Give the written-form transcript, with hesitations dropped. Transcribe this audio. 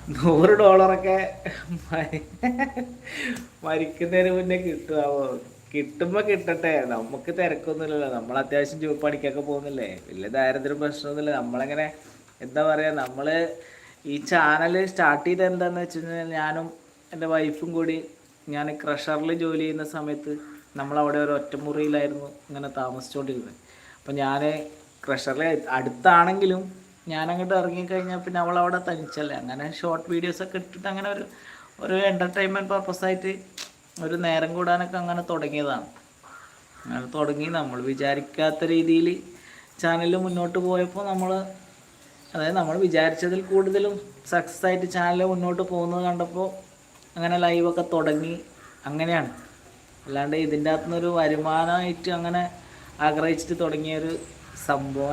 $100 മരിക്കുന്നതിന് മുന്നേ കിട്ടുമോ? കിട്ടുമ്പോൾ കിട്ടട്ടെ, നമുക്ക് തിരക്കൊന്നുമില്ലല്ലോ. നമ്മൾ അത്യാവശ്യം പണിക്കൊക്കെ പോകുന്നില്ലേ, വലിയ ദാരിദ്ര്യം പ്രശ്നമൊന്നുമില്ല. നമ്മളെങ്ങനെ എന്താ പറയുക, നമ്മൾ ഈ ചാനൽ സ്റ്റാർട്ട് ചെയ്ത് എന്താണെന്ന് വെച്ച് കഴിഞ്ഞാൽ ഞാനും എൻ്റെ വൈഫും കൂടി, ഞാൻ ക്രഷറിൽ ജോലി ചെയ്യുന്ന സമയത്ത് നമ്മളവിടെ ഒരു ഒറ്റമുറിയിലായിരുന്നു ഇങ്ങനെ താമസിച്ചുകൊണ്ടിരുന്നത്. അപ്പം ഞാൻ ക്രഷറിൽ അടുത്താണെങ്കിലും ഞാനങ്ങോട്ട് ഇറങ്ങിക്കഴിഞ്ഞാൽ പിന്നെ അവളവിടെ തനിച്ചല്ലേ, അങ്ങനെ ഷോർട്ട് വീഡിയോസൊക്കെ ഇട്ടിട്ട് അങ്ങനെ ഒരു എൻ്റർടൈൻമെൻറ്റ് പർപ്പസായിട്ട് ഒരു നേരം കൂടാനൊക്കെ അങ്ങനെ തുടങ്ങിയതാണ്. അങ്ങനെ തുടങ്ങി നമ്മൾ വിചാരിക്കാത്ത രീതിയിൽ ചാനൽ മുന്നോട്ട് പോയപ്പോൾ അതായത് നമ്മൾ വിചാരിച്ചതിൽ കൂടുതലും സക്സസ് ആയിട്ട് ചാനൽ മുന്നോട്ട് പോകുന്നത് കണ്ടപ്പോൾ അങ്ങനെ ലൈവൊക്കെ തുടങ്ങി. അങ്ങനെയാണ്, അല്ലാണ്ട് ഇതിൻ്റെ അകത്തുനിന്നൊരു വരുമാനമായിട്ട് അങ്ങനെ ആഗ്രഹിച്ചിട്ട് തുടങ്ങിയൊരു സംഭവം